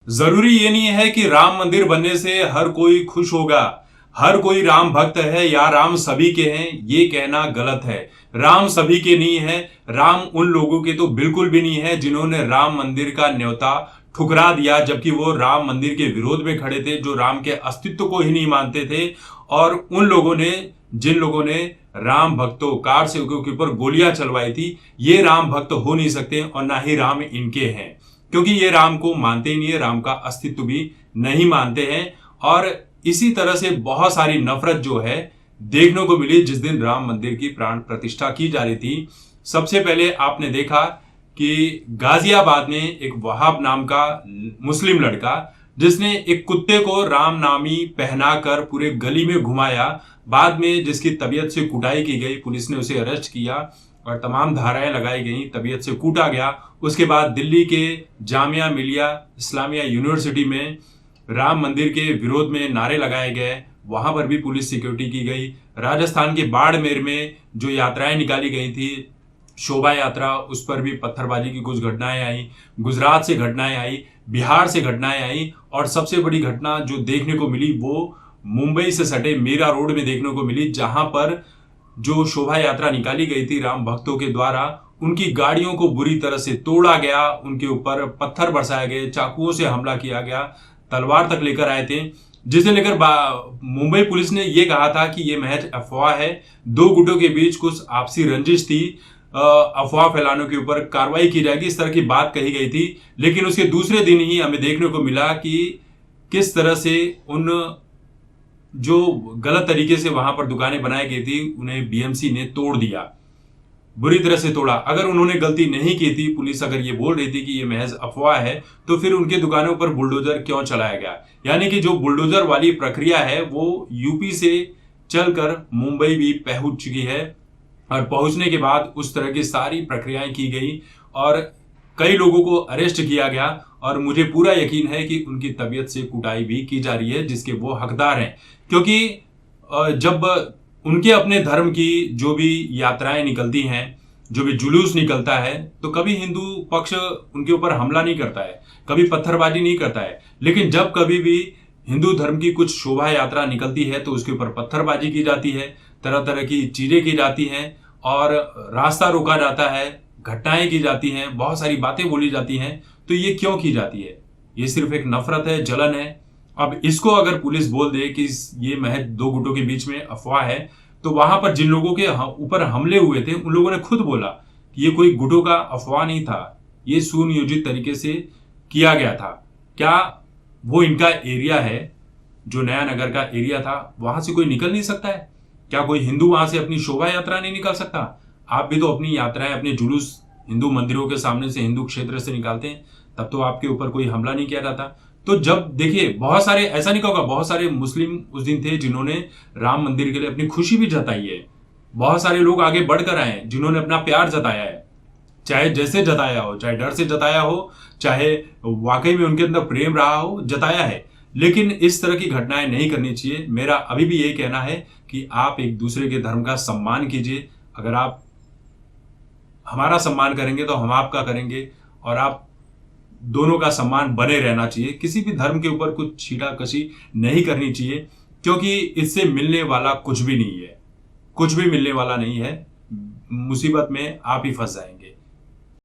जरूरी ये नहीं है कि राम मंदिर बनने से हर कोई खुश होगा, हर कोई राम भक्त है या राम सभी के हैं, ये कहना गलत है। राम सभी के नहीं है, राम उन लोगों के तो बिल्कुल भी नहीं है जिन्होंने राम मंदिर का न्योता ठुकरा दिया, जबकि वो राम मंदिर के विरोध में खड़े थे, जो राम के अस्तित्व को ही नहीं मानते थे। और उन लोगों ने, जिन लोगों ने राम भक्तों कार सेवकों के ऊपर गोलियां चलवाई थी, ये राम भक्त हो नहीं सकते और ना ही राम इनके हैं, क्योंकि ये राम को मानते ही नहीं है, राम का अस्तित्व भी नहीं मानते हैं। और इसी तरह से बहुत सारी नफरत जो है देखने को मिली जिस दिन राम मंदिर की प्राण प्रतिष्ठा की जा रही थी। सबसे पहले आपने देखा कि गाजियाबाद में एक वहाब नाम का मुस्लिम लड़का, जिसने एक कुत्ते को राम नामी पहनाकर पूरे गली में घुमाया, बाद में जिसकी तबीयत से कुटाई की गई, पुलिस ने उसे अरेस्ट किया और तमाम धाराएं लगाई गई, तबीयत से कूटा गया। उसके बाद दिल्ली के जामिया मिलिया इस्लामिया यूनिवर्सिटी में राम मंदिर के विरोध में नारे लगाए गए, वहां पर भी पुलिस सिक्योरिटी की गई। राजस्थान के बाड़मेर में जो यात्राएं निकाली गई थी, शोभा यात्रा, उस पर भी पत्थरबाजी की कुछ घटनाएं आई। गुजरात से घटनाएं आई, बिहार से घटनाएं आई, और सबसे बड़ी घटना जो देखने को मिली वो मुंबई से सटे मीरा रोड में देखने को मिली, जहां पर जो शोभा यात्रा निकाली गई थी राम भक्तों के द्वारा, उनकी गाड़ियों को बुरी तरह से तोड़ा गया, उनके ऊपर पत्थर बरसाए गए, चाकुओं से हमला किया गया, तलवार तक लेकर आए थे, जिसे लेकर मुंबई पुलिस ने यह कहा था कि यह महज अफवाह है, दो गुटों के बीच कुछ आपसी रंजिश थी, अफवाह फैलाने के ऊपर कार्रवाई की जाएगी, इस तरह की बात कही गई थी। लेकिन उसके दूसरे दिन ही हमें देखने को मिला कि किस तरह से उन जो गलत तरीके से वहां पर दुकानें बनाई गई थी उन्हें बीएमसी ने तोड़ दिया, बुरी तरह से तोड़ा। अगर उन्होंने गलती नहीं की थी, पुलिस अगर ये बोल रही थी कि ये महज अफवाह है, तो फिर उनके दुकानों पर बुलडोजर क्यों चलाया गया? यानी कि जो बुलडोजर वाली प्रक्रिया है वो यूपी से चलकर मुंबई भी पहुंच चुकी है, और पहुंचने के बाद उस तरह की सारी प्रक्रियाएं की गई और कई लोगों को अरेस्ट किया गया, और मुझे पूरा यकीन है कि उनकी तबीयत से कुटाई भी की जा रही है, जिसके वो हकदार हैं। क्योंकि जब उनके अपने धर्म की जो भी यात्राएं निकलती हैं, जो भी जुलूस निकलता है, तो कभी हिंदू पक्ष उनके ऊपर हमला नहीं करता है, कभी पत्थरबाजी नहीं करता है। लेकिन जब कभी भी हिंदू धर्म की कुछ शोभा यात्रा निकलती है तो उसके ऊपर पत्थरबाजी की जाती है, तरह तरह की चीजें की जाती हैं और रास्ता रोका जाता है, घटनाएं की जाती हैं, बहुत सारी बातें बोली जाती हैं। तो ये क्यों की जाती है? ये सिर्फ एक नफरत है, जलन है। अब इसको अगर पुलिस बोल दे कि ये महज दो गुटों के बीच में अफवाह है, तो वहां पर जिन लोगों के ऊपर हमले हुए थे उन लोगों ने खुद बोला कि ये कोई गुटों का अफवाह नहीं था, ये सुनियोजित तरीके से किया गया था। क्या वो इनका एरिया है, जो नया नगर का एरिया था, वहां से कोई निकल नहीं सकता है? क्या कोई हिंदू वहां से अपनी शोभा यात्रा नहीं निकाल सकता? आप भी तो अपनी यात्राएं, अपने जुलूस हिंदू मंदिरों के सामने से, हिंदू क्षेत्र से निकालते हैं, तब तो आपके ऊपर कोई हमला नहीं किया जाता। तो जब देखिए, बहुत सारे, ऐसा नहीं कहूंगा, बहुत सारे मुस्लिम उस दिन थे जिन्होंने राम मंदिर के लिए अपनी खुशी भी जताई है। बहुत सारे लोग आगे बढ़कर आए हैं जिन्होंने अपना प्यार जताया है, चाहे जैसे जताया हो, चाहे डर से जताया हो, चाहे वाकई में उनके अंदर प्रेम रहा हो, जताया है। लेकिन इस तरह की घटनाएं नहीं करनी चाहिए। मेरा अभी भी यही कहना है कि आप एक दूसरे के धर्म का सम्मान कीजिए। अगर आप हमारा सम्मान करेंगे तो हम आपका करेंगे, और आप दोनों का सम्मान बने रहना चाहिए। किसी भी धर्म के ऊपर कुछ छीटाकशी नहीं करनी चाहिए, क्योंकि इससे मिलने वाला कुछ भी नहीं है, कुछ भी मिलने वाला नहीं है। मुसीबत में आप ही फंस जाएंगे।